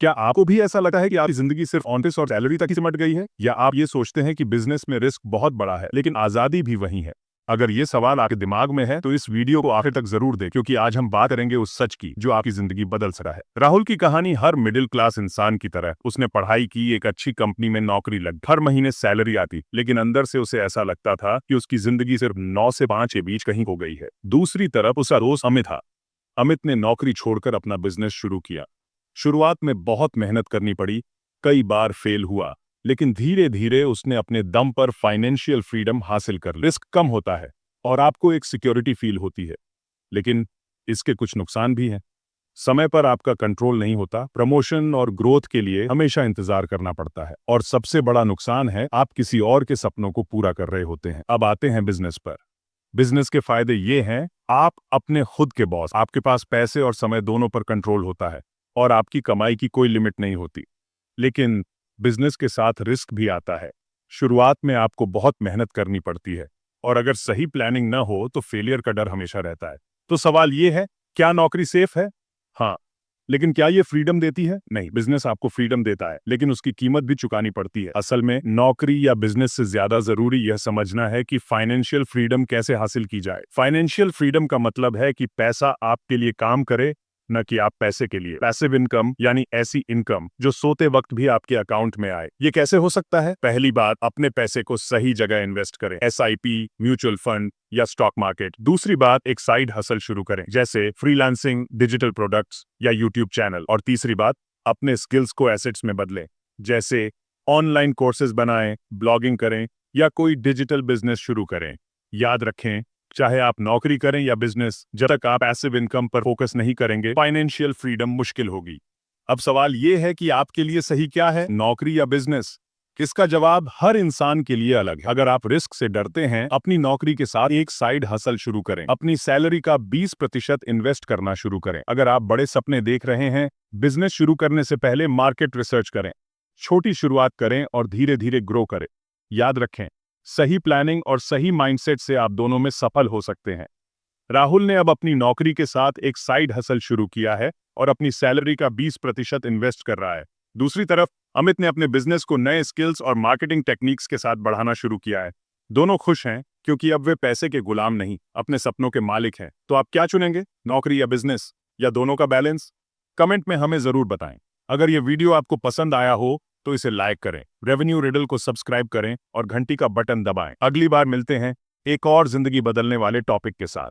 क्या आपको भी ऐसा लगता है कि आपकी जिंदगी सिर्फ ऑफिस और सैलरी तक ही सिमट गई है, या आप ये सोचते हैं कि बिजनेस में रिस्क बहुत बड़ा है लेकिन आजादी भी वही है? अगर ये सवाल आपके दिमाग में है तो इस वीडियो को आखिर तक जरूर दें, क्योंकि आज हम बात करेंगे उस सच की जो आपकी जिंदगी बदल सकता है। राहुल की कहानी हर मिडिल क्लास इंसान की तरह। उसने पढ़ाई की, एक अच्छी कंपनी में नौकरी लग, हर महीने सैलरी आती, लेकिन अंदर से उसे ऐसा लगता था कि उसकी जिंदगी सिर्फ 9 से 5 के बीच कहीं हो गई है। दूसरी तरफ उसका दोस्त अमित था। अमित ने नौकरी छोड़कर अपना बिजनेस शुरू किया। शुरुआत में बहुत मेहनत करनी पड़ी, कई बार फेल हुआ, लेकिन धीरे धीरे उसने अपने दम पर फाइनेंशियल फ्रीडम हासिल कर ली। रिस्क कम होता है और आपको एक सिक्योरिटी फील होती है, लेकिन इसके कुछ नुकसान भी हैं। समय पर आपका कंट्रोल नहीं होता, प्रमोशन और ग्रोथ के लिए हमेशा इंतजार करना पड़ता है, और सबसे बड़ा नुकसान है आप किसी और के सपनों को पूरा कर रहे होते हैं। अब आते हैं बिजनेस पर। बिजनेस के फायदे ये हैं, आप अपने खुद के बॉस, आपके पास पैसे और समय दोनों पर कंट्रोल होता है और आपकी कमाई की कोई लिमिट नहीं होती। लेकिन बिजनेस के साथ रिस्क भी आता है। शुरुआत में आपको बहुत मेहनत करनी पड़ती है, और अगर सही प्लानिंग न हो तो फेलियर का डर हमेशा रहता है। तो सवाल ये है, क्या नौकरी सेफ है? हाँ, लेकिन क्या ये फ्रीडम देती है? नहीं, बिजनेस आपको फ्रीडम देता है, लेकिन उसकी कीमत भी चुकानी पड़ती है। असल में नौकरी या बिजनेस से ज्यादा जरूरी यह समझना है कि फाइनेंशियल फ्रीडम कैसे हासिल की जाए। फाइनेंशियल फ्रीडम का मतलब है कि पैसा आपके लिए काम करे, न कि आप पैसे के लिए। पैसिव इनकम यानी ऐसी इनकम जो सोते वक्त भी आपके अकाउंट में आए। ये कैसे हो सकता है? पहली बात, अपने पैसे को सही जगह इन्वेस्ट करें, एसआईपी, म्यूचुअल फंड या स्टॉक मार्केट। दूसरी बात, एक साइड हसल शुरू करें, जैसे फ्रीलांसिंग, डिजिटल प्रोडक्ट्स या यूट्यूब चैनल। और तीसरी बात, अपने स्किल्स को एसेट्स में बदलें, जैसे ऑनलाइन कोर्सेज बनाएं, ब्लॉगिंग करें या कोई डिजिटल बिजनेस शुरू करें। याद रखें, चाहे आप नौकरी करें या बिजनेस, जब तक आप पैसिव इनकम पर फोकस नहीं करेंगे, फाइनेंशियल फ्रीडम मुश्किल होगी। अब सवाल ये है कि आपके लिए सही क्या है, नौकरी या बिजनेस? इसका जवाब हर इंसान के लिए अलग है। अगर आप रिस्क से डरते हैं, अपनी नौकरी के साथ एक साइड हसल शुरू करें, अपनी सैलरी का 20% इन्वेस्ट करना शुरू करें। अगर आप बड़े सपने देख रहे हैं, बिजनेस शुरू करने से पहले मार्केट रिसर्च करें, छोटी शुरुआत करें और धीरे धीरे ग्रो करें। याद रखें, सही प्लानिंग और सही माइंडसेट से आप दोनों में सफल हो सकते हैं। राहुल ने अब अपनी नौकरी के साथ एक साइड हसल शुरू किया है और अपनी सैलरी का 20% इन्वेस्ट कर रहा है। दूसरी तरफ अमित ने अपने बिजनेस को नए स्किल्स और मार्केटिंग टेक्निक्स के साथ बढ़ाना शुरू किया है। दोनों खुश हैं, क्योंकि अब वे पैसे के गुलाम नहीं, अपने सपनों के मालिक हैं। तो आप क्या चुनेंगे, नौकरी या बिजनेस, या दोनों का बैलेंस? कमेंट में हमें जरूर बताएं। अगर यह वीडियो आपको पसंद आया हो तो इसे लाइक करें, रेवेन्यू रिडल को सब्सक्राइब करें और घंटी का बटन दबाएं। अगली बार मिलते हैं एक और जिंदगी बदलने वाले टॉपिक के साथ।